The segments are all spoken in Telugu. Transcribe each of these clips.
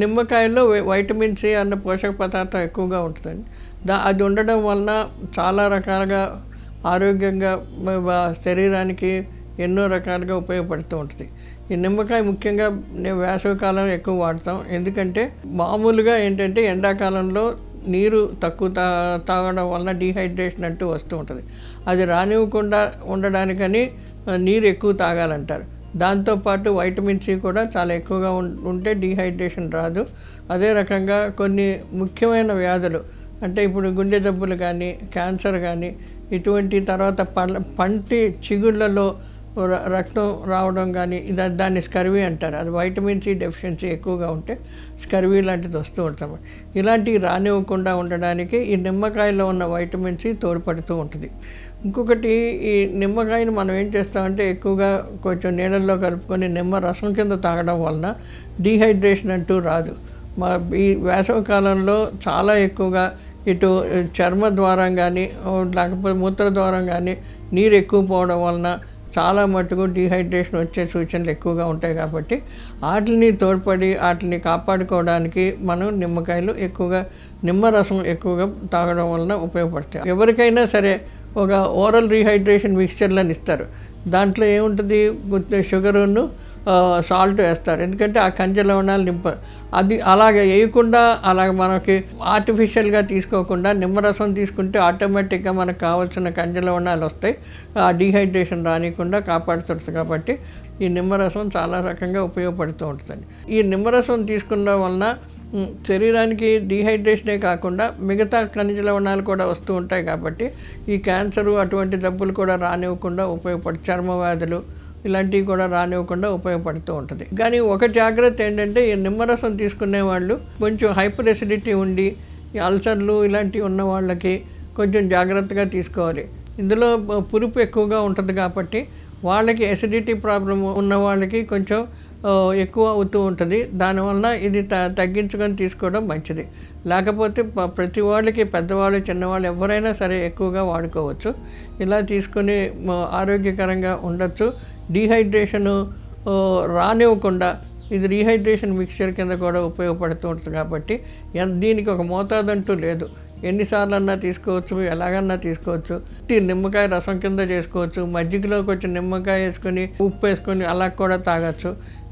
నిమ్మకాయలో వైటమిన్ సి అన్న పోషక పదార్థం ఎక్కువగా ఉంటుందండి. అది ఉండడం వలన చాలా రకాలుగా ఆరోగ్యంగా శరీరానికి ఎన్నో రకాలుగా ఉపయోగపడుతూ ఉంటుంది. ఈ నిమ్మకాయ ముఖ్యంగా వేసవికాలం ఎక్కువ వాడతాం. ఎందుకంటే మామూలుగా ఏంటంటే ఎండాకాలంలో నీరు తక్కువ తాగడం వలన డీహైడ్రేషన్ అంటూ వస్తూ ఉంటుంది. అది రానివ్వకుండా ఉండడానికని నీరు ఎక్కువ తాగాలంటారు. దాంతోపాటు వైటమిన్ సి కూడా చాలా ఎక్కువగా ఉంటే డీహైడ్రేషన్ రాదు. అదే రకంగా కొన్ని ముఖ్యమైన వ్యాధులు అంటే ఇప్పుడు గుండె జబ్బులు కానీ, క్యాన్సర్ కానీ, ఇటువంటి తర్వాత పంటి చిగుళ్ళలో రక్తం రావడం కానీ దాన్ని స్కర్వీ అంటారు. అది వైటమిన్ సి డెఫిషియన్సీ ఎక్కువగా ఉంటే స్కర్వీ లాంటిది వస్తూ ఉంటాం. ఇలాంటివి రానివ్వకుండా ఉండడానికి ఈ నిమ్మకాయలో ఉన్న వైటమిన్ సి తోడ్పడుతూ ఉంటుంది. ఇంకొకటి ఈ నిమ్మకాయని మనం ఏం చేస్తామంటే ఎక్కువగా కొంచెం నీళ్ళల్లో కలుపుకొని నిమ్మ రసం కింద తాగడం వలన డీహైడ్రేషన్ అంటూ రాదు. ఈ వేసవికాలంలో చాలా ఎక్కువగా ఇటు చర్మ ద్వారం కానీ లేకపోతే మూత్ర ద్వారం కానీ నీరు ఎక్కువ పోవడం వలన చాలా మటుకు డీహైడ్రేషన్ వచ్చే సూచనలు ఎక్కువగా ఉంటాయి. కాబట్టి వాటిని తోడ్పడి వాటిని కాపాడుకోవడానికి మనం నిమ్మకాయలు ఎక్కువగా నిమ్మరసం ఎక్కువగా తాగడం వలన ఉపయోగపడతాయి. ఎవరికైనా సరే ఒక ఓరల్ రీహైడ్రేషన్ మిక్స్చర్లను ఇస్తారు. దాంట్లో ఏముంటుంది, షుగరును సాల్ట్ వేస్తారు. ఎందుకంటే ఆ ఖనిజ లవణాలు నింపారు. అది అలాగే వేయకుండా అలాగ మనకి ఆర్టిఫిషియల్గా తీసుకోకుండా నిమ్మరసం తీసుకుంటే ఆటోమేటిక్గా మనకు కావాల్సిన ఖనిజ లవణాలు వస్తాయి. ఆ డీహైడ్రేషన్ రానికుండా కాపాడుతుంది. కాబట్టి ఈ నిమ్మరసం చాలా రకంగా ఉపయోగపడుతూ ఉంటుందండి. ఈ నిమ్మరసం తీసుకున్న వలన శరీరానికి డీహైడ్రేషనే కాకుండా మిగతా ఖనిజ లవణాలు కూడా వస్తూ ఉంటాయి. కాబట్టి ఈ క్యాన్సరు అటువంటి జబ్బులు కూడా రానివ్వకుండా చర్మ వ్యాధులు ఇలాంటివి కూడా రానివ్వకుండా ఉపయోగపడుతూ ఉంటుంది. కానీ ఒక జాగ్రత్త ఏంటంటే ఈ నిమ్మరసం తీసుకునే వాళ్ళు కొంచెం హైపర్ ఎసిడిటీ ఉండి ఈ అల్సర్లు ఇలాంటివి ఉన్న వాళ్ళకి కొంచెం జాగ్రత్తగా తీసుకోవాలి. ఇందులో పులుపు ఎక్కువగా ఉంటుంది కాబట్టి వాళ్ళకి ఎసిడిటీ ప్రాబ్లం ఉన్న వాళ్ళకి కొంచెం ఎక్కువ అవుతూ ఉంటుంది. దానివల్ల ఇది తగ్గించుకొని తీసుకోవడం మంచిది. లేకపోతే ప్రతి వాళ్ళకి పెద్దవాళ్ళు చిన్నవాళ్ళు ఎవరైనా సరే ఎక్కువగా వాడుకోవచ్చు. ఇలా తీసుకొని ఆరోగ్యకరంగా ఉండొచ్చు. డీహైడ్రేషను రానివ్వకుండా ఇది రీహైడ్రేషన్ మిక్స్చర్ కింద కూడా ఉపయోగపడుతూ ఉంటుంది. కాబట్టి దీనికి ఒక మోతాదు అంటూ లేదు. ఎన్నిసార్లు అన్నా తీసుకోవచ్చు, ఎలాగన్నా తీసుకోవచ్చు. నిమ్మకాయ రసం కింద చేసుకోవచ్చు. మజ్జిగలో కొంచెం నిమ్మకాయ వేసుకొని ఉప్పు వేసుకొని అలా కూడా తాగొచ్చు.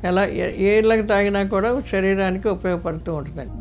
ఎలా ఏళ్ళకి తాగినా కూడా శరీరానికి ఉపయోగపడుతూ ఉంటుందండి.